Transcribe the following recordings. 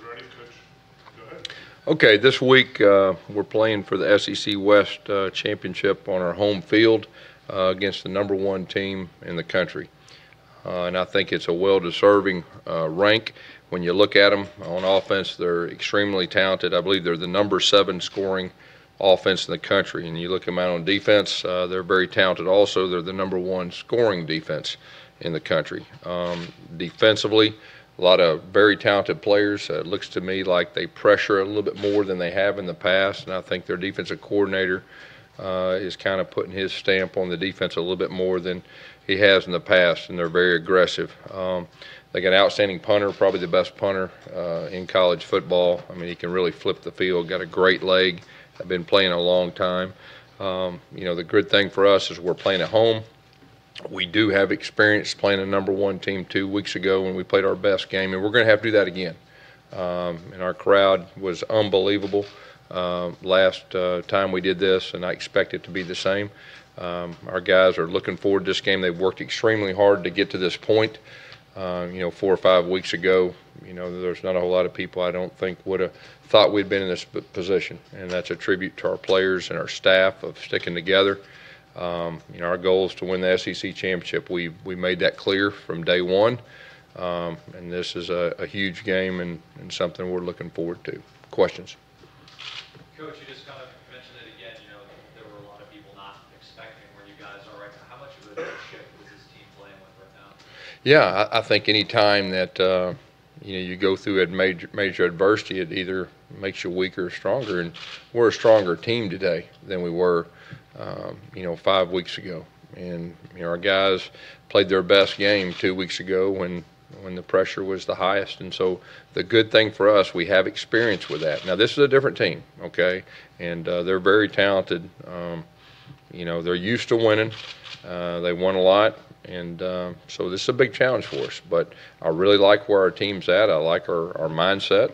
ready, Coach. Go ahead. Okay, this week we're playing for the SEC West Championship on our home field against the #1 team in the country. And I think it's a well-deserving rank. When you look at them on offense, they're extremely talented. I believe they're the #7 scoring offense in the country. And you look at them out on defense, they're very talented also. They're the #1 scoring defense in the country. Defensively, a lot of very talented players. It looks to me like they pressure a little bit more than they have in the past, and I think their defensive coordinator is kind of putting his stamp on the defense a little bit more than he has in the past, and they're very aggressive. They got an outstanding punter, probably the best punter in college football. I mean, he can really flip the field, got a great leg. I've been playing a long time. The good thing for us is we're playing at home. We do have experience playing a #1 team 2 weeks ago when we played our best game, and we're going to have to do that again. And our crowd was unbelievable last time we did this, and I expect it to be the same. Our guys are looking forward to this game. They've worked extremely hard to get to this point. 4 or 5 weeks ago, there's not a whole lot of people I don't think would have thought we'd been in this position, and that's a tribute to our players and our staff of sticking together. Our goal is to win the SEC championship. We made that clear from day one, and this is a huge game and something we're looking forward to. Questions? Coach, you just kind of mentioned it again. There were a lot of people not expecting where you guys are right now. How much of a shift is this team playing with right now? Yeah, I think any time that you go through a major adversity, it either makes you weaker or stronger. And we're a stronger team today than we were 5 weeks ago. And our guys played their best game 2 weeks ago when the pressure was the highest. And so the good thing for us, we have experience with that. Now, this is a different team, okay? And they're very talented. They're used to winning. They won a lot. And so this is a big challenge for us. But I really like where our team's at. I like our mindset.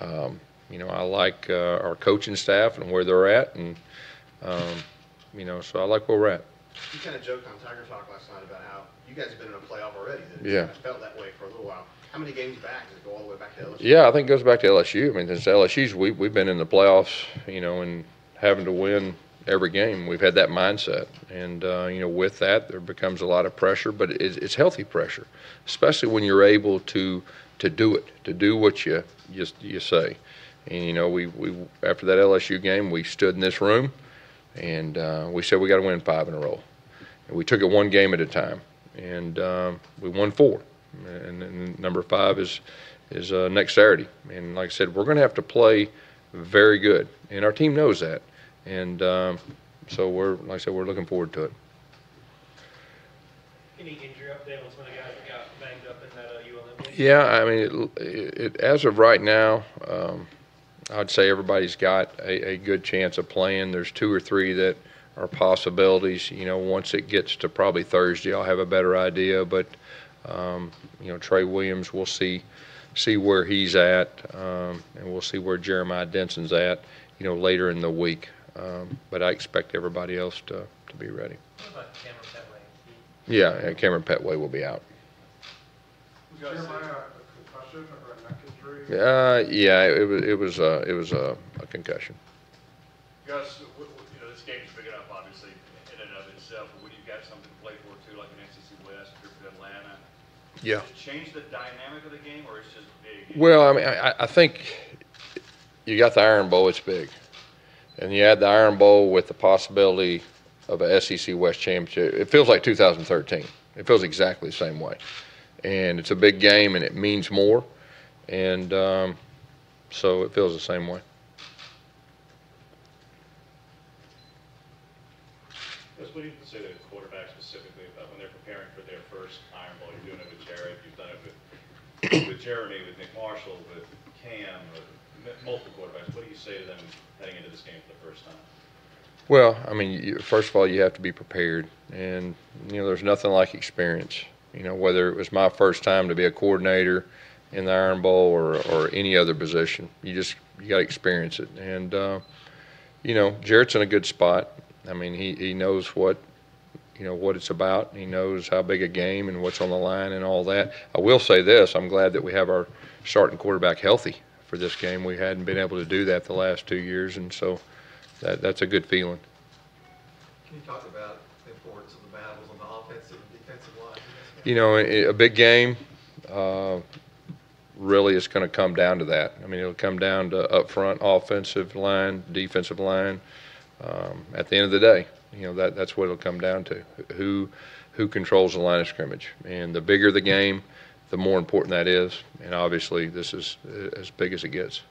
I like our coaching staff and where they're at. And so I like where we're at. You kind of joked on Tiger Talk last night about how you guys have been in a playoff already. Yeah. It felt that way for a little while. How many games back? Does it go all the way back to LSU? Yeah, I think it goes back to LSU. I mean, since LSU's, we've been in the playoffs, and having to win every game. We've had that mindset. And, with that, there becomes a lot of pressure, but it's healthy pressure, especially when you're able to do it, to do what you say. And, we after that LSU game, we stood in this room, and we said we got to win 5 in a row. And we took it one game at a time, and we won 4. And number 5 is next Saturday. And like I said, we're going to have to play very good, and our team knows that. And so we're looking forward to it. Any injury update on some of the guys that got banged up in that ULM game? Yeah, I mean, as of right now, I'd say everybody's got a good chance of playing. There's 2 or 3 that are possibilities. Once it gets to probably Thursday, I'll have a better idea. But Trey Williams, we'll see where he's at, and we'll see where Jeremiah Denson's at, later in the week. But I expect everybody else to be ready. What about Cameron Petway? Yeah, Cameron Petway will be out. Was Jeremiah a concussion or a neck injury? Yeah, it was a concussion. Gus, this game is big enough, obviously, in and of itself. But when you've got something to play for too, like an SEC West, trip to Atlanta, Yeah. does it change the dynamic of the game, or it's just big? Well, I mean, I think you got the Iron Bowl. It's big. And you add the Iron Bowl with the possibility of a SEC West championship. It feels like 2013. It feels exactly the same way. And it's a big game, and it means more. And so it feels the same way. What do you say to the quarterback specifically about when they're preparing for their first Iron Bowl? You're doing it with Jared. You've done it with Jeremy, with Nick Marshall, with Cam, with multiple quarterbacks. What do you say to them heading into this game for the first time? Well, I mean, first of all, you have to be prepared. And, there's nothing like experience. Whether it was my first time to be a coordinator in the Iron Bowl or any other position, you got to experience it. And, Jarrett's in a good spot. I mean, he knows what it's about. He knows how big a game and what's on the line and all that. I will say this: I'm glad that we have our starting quarterback healthy for for this game. We hadn't been able to do that the last 2 years, and so that's a good feeling. Can you talk about the importance of the battles on the offensive and defensive line in this game? You know, a big game, really it's going to come down to that. I mean, it'll come down to up front, offensive line, defensive line. At the end of the day, you know, that's what it'll come down to. Who controls the line of scrimmage. And the bigger the game, the more important that is. And obviously, this is as big as it gets.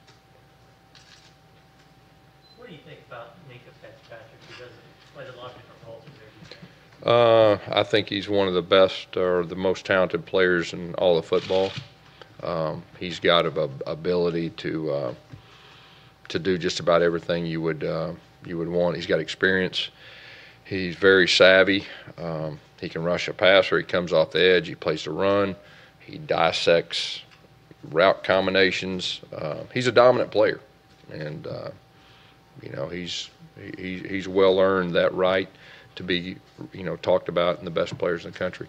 What do you think about Minka Fitzpatrick? He does play a lot of different roles in there. I think he's one of the best or the most talented players in all of football. He's got an ability to do just about everything you would want. He's got experience. He's very savvy. He can rush a passer. He comes off the edge. He plays the run. He dissects route combinations. He's a dominant player, and you know, he's well earned that right to be, you know, talked about in the best players in the country.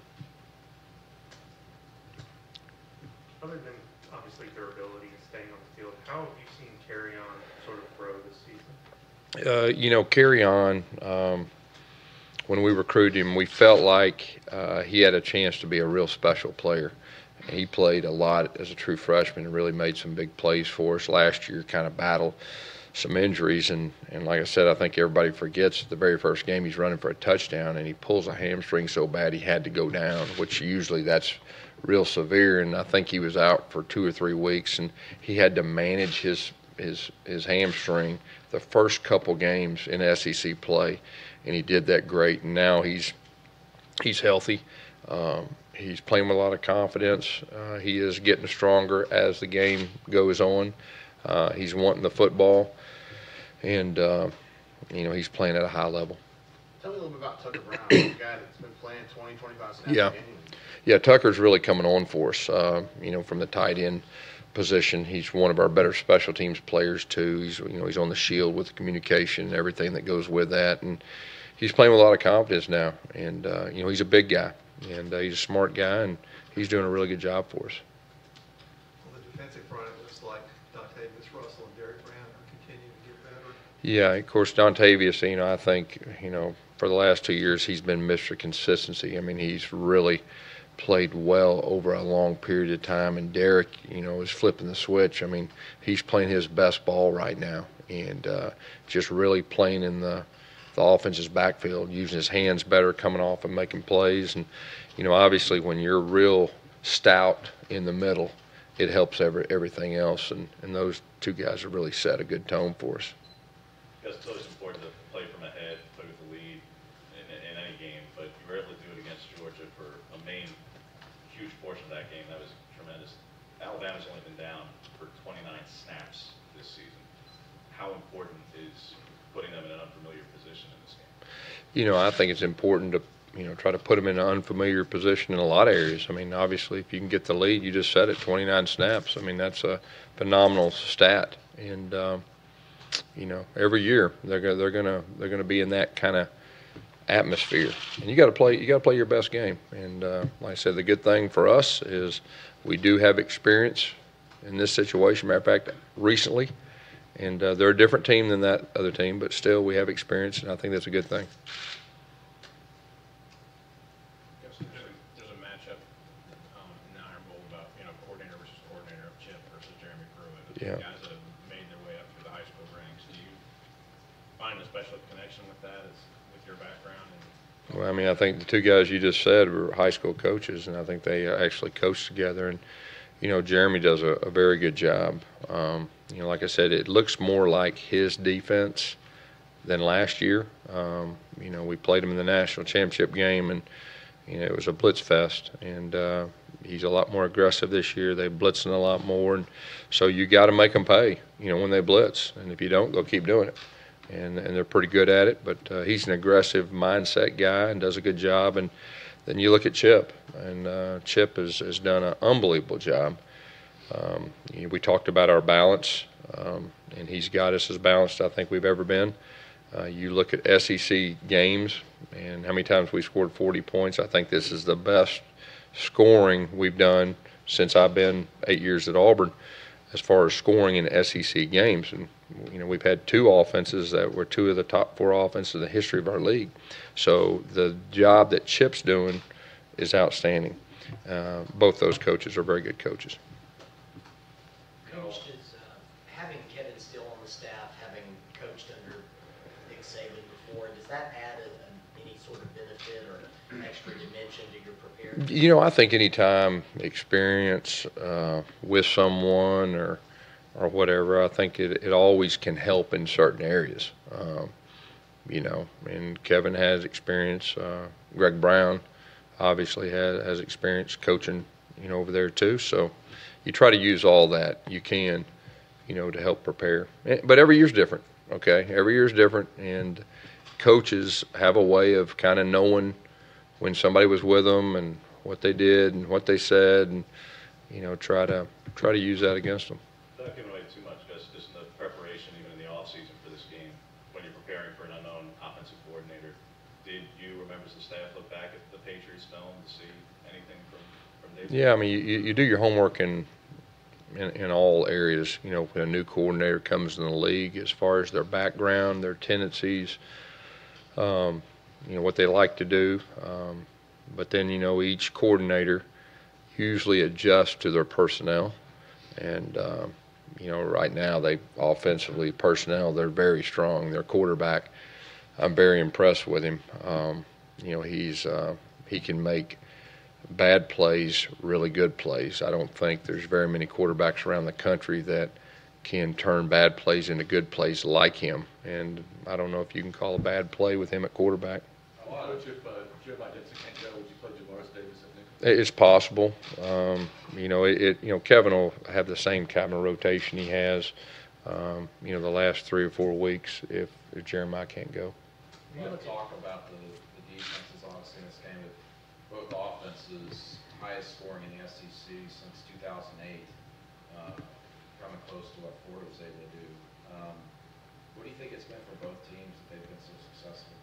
Other than obviously durability and staying on the field, how have you seen Carry On sort of grow this season? You know, Carry On, when we recruited him, we felt like he had a chance to be a real special player. He played a lot as a true freshman and really made some big plays for us. Last year kind of battled some injuries, and like I said, I think everybody forgets the very first game he's running for a touchdown and he pulls a hamstring so bad he had to go down, which usually that's real severe, and I think he was out for 2 or 3 weeks, and he had to manage his hamstring the first couple games in SEC play, and he did that great. And now he's healthy. He's playing with a lot of confidence. He is getting stronger as the game goes on. He's wanting the football, and you know, he's playing at a high level. Tell me a little bit about Tucker Brown, a guy that's been playing 20, 25 snaps Yeah. a game. Yeah, Tucker's really coming on for us. You know, from the tight end position, he's one of our better special teams players too. He's on the shield with the communication and everything that goes with that, and he's playing with a lot of confidence now. And you know, he's a big guy, and he's a smart guy, and he's doing a really good job for us. On the defensive front, it looks like Dontavius Russell and Derek Brown are continuing to get better. Yeah, of course, Dontavius, you know, I think, you know, for the last 2 years, he's been Mr. Consistency. I mean, he's really played well over a long period of time, and Derek, you know, is flipping the switch. I mean, he's playing his best ball right now, and just really playing in the offense's backfield, using his hands better, coming off and making plays. And, you know, obviously when you're real stout in the middle, it helps everything else, and those two guys have really set a good tone for us. Because it's always important to play from ahead, play with the lead in any game, but you were able to do it against Georgia for a huge portion of that game. That was tremendous. Alabama's only been down for 29 snaps this season. How important is putting them in an unfamiliar position in this game? You know, I think it's important to, you know, try to put them in an unfamiliar position in a lot of areas. I mean, obviously, if you can get the lead, you just said it, 29 snaps. I mean, that's a phenomenal stat. And you know, every year they're gonna be in that kind of atmosphere, and you got to play your best game. And like I said, the good thing for us is we do have experience in this situation. Matter of fact, recently, and they're a different team than that other team, but still we have experience, and I think that's a good thing. There's a matchup in the Iron Bowl about, you know, coordinator versus coordinator of Chip versus Jeremy Pruitt. Yeah. Guys that have made their way up through the high school ranks. Do you find a special connection with that with your background? Well, I mean, I think the two guys you just said were high school coaches, and I think they actually coached together. And you know, Jeremy does a very good job. You know, like I said, it looks more like his defense than last year. You know, we played him in the national championship game, and you know, it was a blitz fest. And he's a lot more aggressive this year. They're blitzing a lot more, and so you got to make them pay. You know, when they blitz, and if you don't, they'll keep doing it. And they're pretty good at it. But he's an aggressive mindset guy and does a good job. And then you look at Chip, and Chip has done an unbelievable job. You know, we talked about our balance, and he's got us as balanced I think we've ever been. You look at SEC games and how many times we scored 40 points. I think this is the best scoring we've done since I've been 8 years at Auburn. as far as scoring in SEC games. And, we've had two offenses that were two of the top four offenses in the history of our league. So the job that Chip's doing is outstanding. Both those coaches are very good coaches. Coach, does having Kevin still on the staff, having coached under Nick Saban before, does that add any sort of benefit or extra dimension to your preparedness? I think anytime experience with someone or whatever, I think it always can help in certain areas. And Kevin has experience. Greg Brown obviously has experience coaching, over there too. So you try to use all that you can, to help prepare. But every year's different, okay? Every year's different, and coaches have a way of kind of knowing when somebody was with them and what they did and what they said, and try to use that against them. Without giving away too much, just in the preparation, even in the off season for this game, when you're preparing for an unknown offensive coordinator, did you or members of the staff look back at the Patriots film to see anything from David? Yeah, I mean, you do your homework in all areas. When a new coordinator comes in the league, as far as their background, their tendencies, what they like to do. But then, each coordinator usually adjusts to their personnel. And, right now, they offensively, personnel, they're very strong. Their quarterback, I'm very impressed with him. He can make bad plays really good plays. I don't think there's very many quarterbacks around the country that can turn bad plays into good plays like him. And I don't know if you can call a bad play with him at quarterback. Coach, if Jeremiah Dixon can't go, would you play Javaris Davis at nickel? It's possible. Kevin will have the same kind of rotation he has, the last 3 or 4 weeks if Jeremiah can't go. You want to talk about the defenses, honestly, in this game with both offenses, highest scoring in the SEC since 2008, coming close to what Florida was able to do. What do you think it's been for both teams that they've been so successful?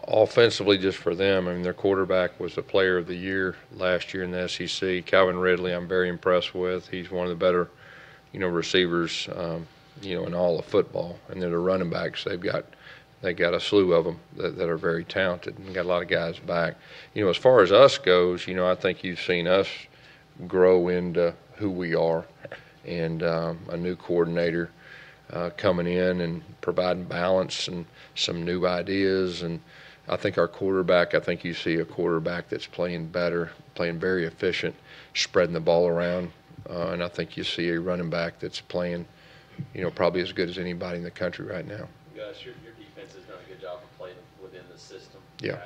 Offensively, just for them, I mean, their quarterback was the player of the year last year in the SEC. Calvin Ridley, I'm very impressed with. He's one of the better, receivers, in all of football. And then the running backs, they got a slew of them that are very talented and got a lot of guys back. As far as us goes, I think you've seen us grow into who we are, and a new coordinator coming in and providing balance and some new ideas. And I think our quarterback, you see a quarterback that's playing better, playing very efficient, spreading the ball around. And I think you see a running back that's playing, probably as good as anybody in the country right now. Gus, your defense has done a good job of playing within the system. Yeah.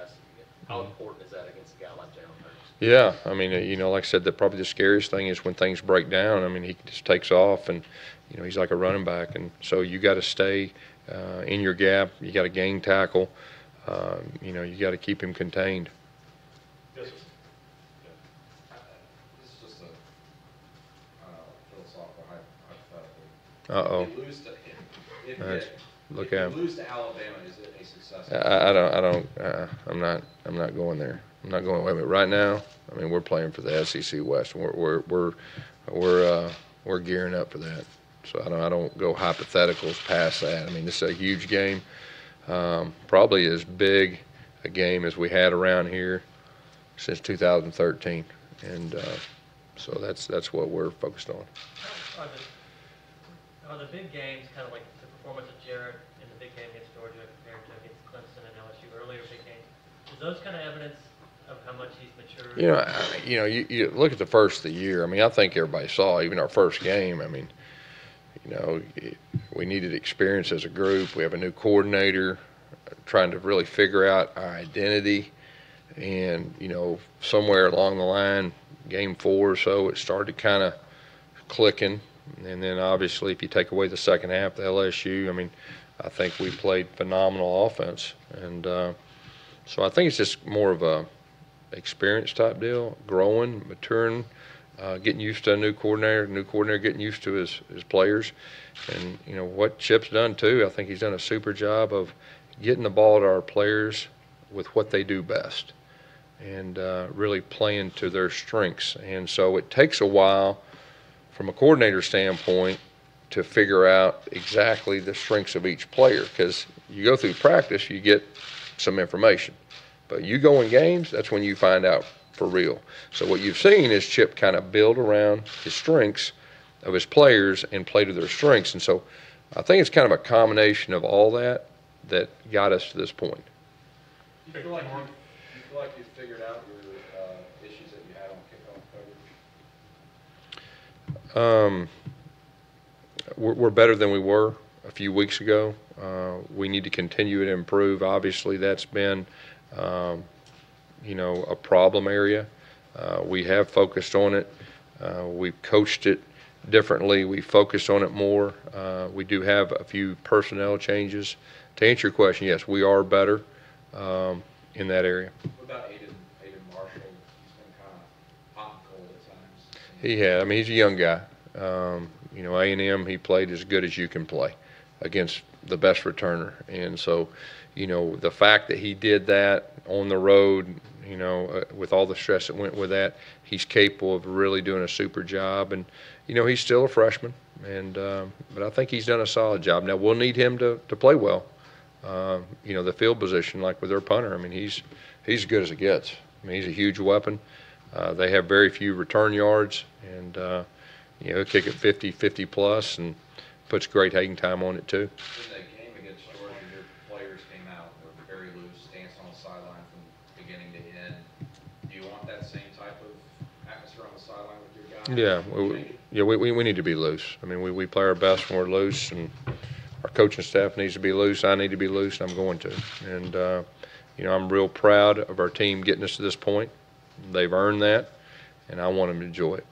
How important is that against a guy like Jalen Hurts? Yeah, I mean, like I said, probably the scariest thing is when things break down. I mean, he just takes off, and he's like a running back, and so you got to stay in your gap. You got to gain tackle. You got to keep him contained. Yes, sir. This is just a philosophical hypothetical. Uh-oh. If you lose to, Look if at you him. lose to Alabama, is it a success? I'm not going there. I'm not going. Wait a minute. Right now, I mean, we're playing for the SEC West. We're gearing up for that. So I don't go hypotheticals past that. I mean, this is a huge game. Probably as big a game as we had around here since 2013, and so that's what we're focused on. Are the big games kind of like the performance of Jarrett in the big game against Georgia compared to against Clemson and LSU earlier big games? Is those kind of evidence of how much he's matured? You look at the first of the year. I mean, I think everybody saw even our first game. I mean, we needed experience as a group. We have a new coordinator trying to really figure out our identity. And, somewhere along the line, game 4 or so, it started kind of clicking. And then, obviously, if you take away the second half, the LSU, I mean, I think we played phenomenal offense. And so I think it's just more of a experience type deal, growing, maturing, getting used to a new coordinator getting used to his players. And, what Chip's done, too, I think he's done a super job of getting the ball to our players with what they do best. and really playing to their strengths. And so it takes a while from a coordinator standpoint to figure out exactly the strengths of each player, because you go through practice, you get some information. But you go in games, that's when you find out for real. So what you've seen is Chip kind of build around his strengths of his players and play to their strengths. And so I think it's kind of a combination of all that that got us to this point. Do you feel like you figured out your issues that you had on kickoff coverage? We're better than we were a few weeks ago. We need to continue to improve. Obviously, that's been, a problem area. We have focused on it. We've coached it differently. We focused on it more. We do have a few personnel changes. To answer your question, yes, we are better in that area. What about Aiden Marshall? He's been kind of hot and cold at times. He's a young guy. A&M, he played as good as you can play against the best returner. And so, the fact that he did that on the road, with all the stress that went with that, he's capable of really doing a super job. And, he's still a freshman. And but I think he's done a solid job. Now, we'll need him to play well. The field position, like with their punter, he's as good as it gets. He's a huge weapon. They have very few return yards, and he'll kick it 50 plus, and puts great hang time on it too. In that game against Georgia, your players came out, were very loose, danced on the sideline from beginning to end. Do you want that same type of atmosphere on the sideline with your guys? We need to be loose. We play our best when we're loose, and our coaching staff needs to be loose. I need to be loose, and I'm going to. And, I'm real proud of our team getting us to this point. They've earned that, and I want them to enjoy it.